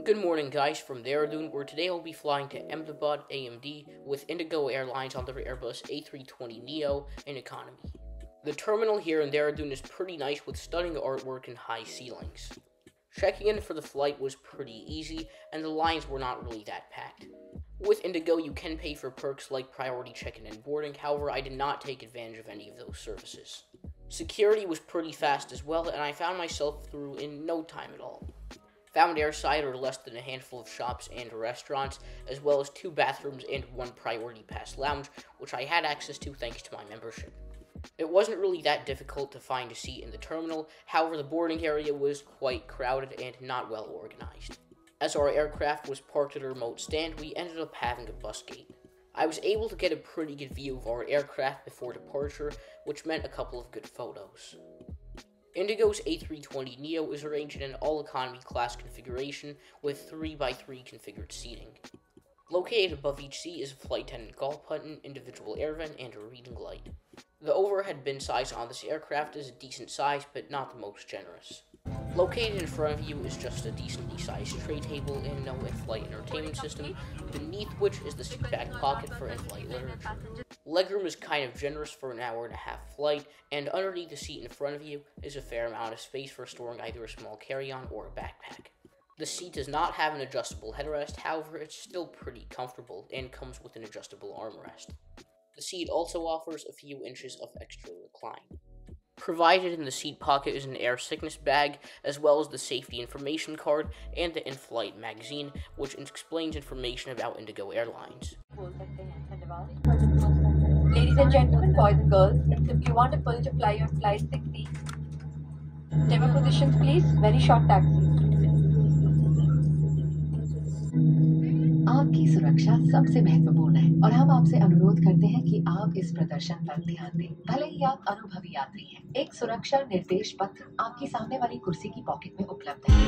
Good morning guys from Dehradun, where today I'll be flying to Ahmedabad, AMD, with IndiGo Airlines on their Airbus A320neo in economy. The terminal here in Dehradun is pretty nice with stunning artwork and high ceilings. Checking in for the flight was pretty easy, and the lines were not really that packed. With IndiGo, you can pay for perks like priority check-in and boarding, however I did not take advantage of any of those services. Security was pretty fast as well, and I found myself through in no time at all. Found airside are less than a handful of shops and restaurants, as well as 2 bathrooms and 1 priority pass lounge, which I had access to thanks to my membership. It wasn't really that difficult to find a seat in the terminal, however the boarding area was quite crowded and not well organized. As our aircraft was parked at a remote stand, we ended up having a bus gate. I was able to get a pretty good view of our aircraft before departure, which meant a couple of good photos. IndiGo's A320neo is arranged in an all-economy class configuration with 3x3 configured seating. Located above each seat is a flight attendant golf button, individual air vent, and a reading light. The overhead bin size on this aircraft is a decent size, but not the most generous. Located in front of you is just a decently sized tray table and no in-flight entertainment system, beneath which is the seat back pocket for in-flight literature. Legroom is kind of generous for an hour-and-a-half flight, and underneath the seat in front of you is a fair amount of space for storing either a small carry-on or a backpack. The seat does not have an adjustable headrest, however it's still pretty comfortable and comes with an adjustable armrest. The seat also offers a few inches of extra recline. Provided in the seat pocket is an air sickness bag, as well as the safety information card and the in-flight magazine, which explains information about IndiGo Airlines. Ladies and gentlemen, boys and girls, if you want a pull to fly on flight 60, table positions please, very short taxi. आपकी सुरक्षा सबसे महत्वपूर्ण है और हम आपसे अनुरोध करते हैं कि आप इस प्रदर्शन पर ध्यान दें। भले ही आप अनुभवी यात्री हैं, एक सुरक्षा निर्देश पत्र आपकी सामने वाली कुर्सी की पॉकेट में उपलब्ध है।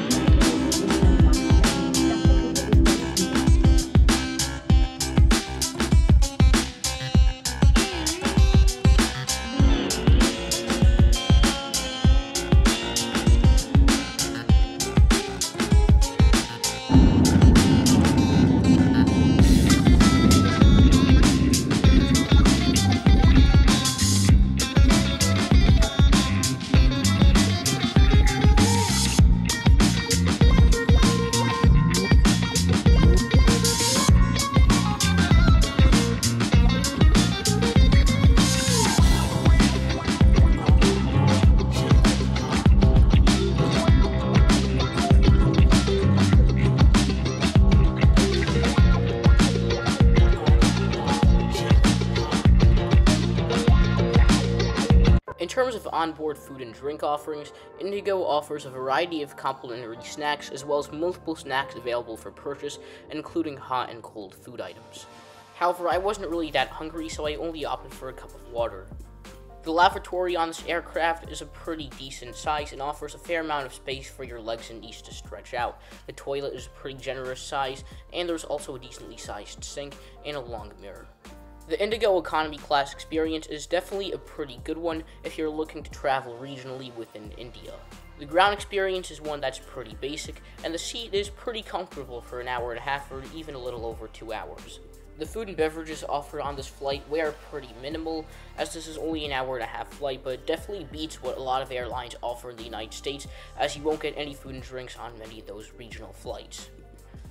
In terms of onboard food and drink offerings, IndiGo offers a variety of complimentary snacks as well as multiple snacks available for purchase, including hot and cold food items. However, I wasn't really that hungry, so I only opted for a cup of water. The lavatory on this aircraft is a pretty decent size and offers a fair amount of space for your legs and knees to stretch out. The toilet is a pretty generous size, and there's also a decently sized sink and a long mirror. The IndiGo economy class experience is definitely a pretty good one if you're looking to travel regionally within India. The ground experience is one that's pretty basic, and the seat is pretty comfortable for an hour and a half or even a little over 2 hours. The food and beverages offered on this flight were pretty minimal, as this is only an hour and a half flight, but it definitely beats what a lot of airlines offer in the United States, as you won't get any food and drinks on many of those regional flights.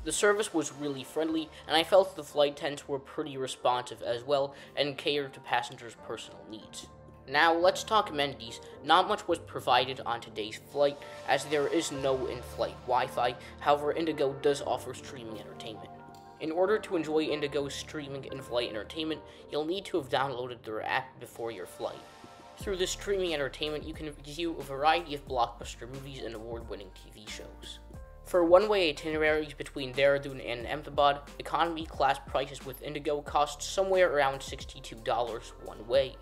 The service was really friendly, and I felt the flight attendants were pretty responsive as well and catered to passengers' personal needs. Now let's talk amenities. Not much was provided on today's flight, as there is no in-flight Wi-Fi, however IndiGo does offer streaming entertainment. In order to enjoy IndiGo's streaming in-flight entertainment, you'll need to have downloaded their app before your flight. Through this streaming entertainment, you can view a variety of blockbuster movies and award-winning TV shows. For one-way itineraries between Dehradun and Ahmedabad, economy class prices with IndiGo cost somewhere around $62 one way.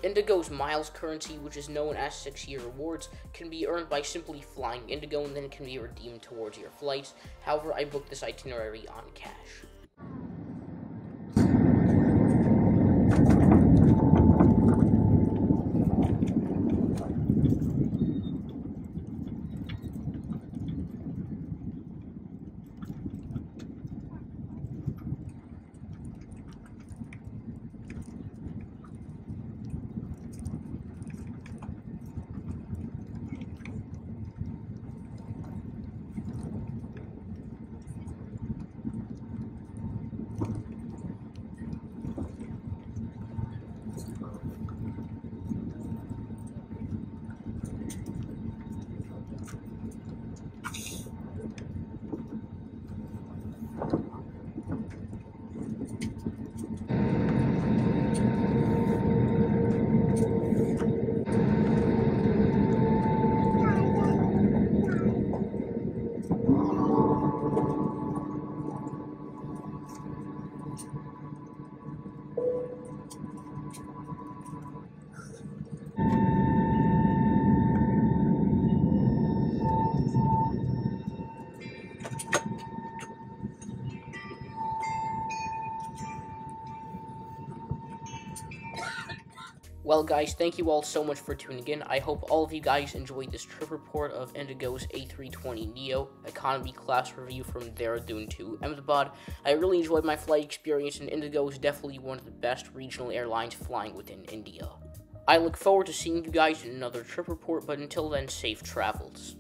IndiGo's miles currency, which is known as 6-year rewards, can be earned by simply flying IndiGo and then can be redeemed towards your flights. However, I booked this itinerary on cash. Well, guys, thank you all so much for tuning in. I hope all of you guys enjoyed this trip report of IndiGo's A320neo economy class review from Dehradun to Ahmedabad. I really enjoyed my flight experience, and IndiGo is definitely one of the best regional airlines flying within India. I look forward to seeing you guys in another trip report, but until then, safe travels.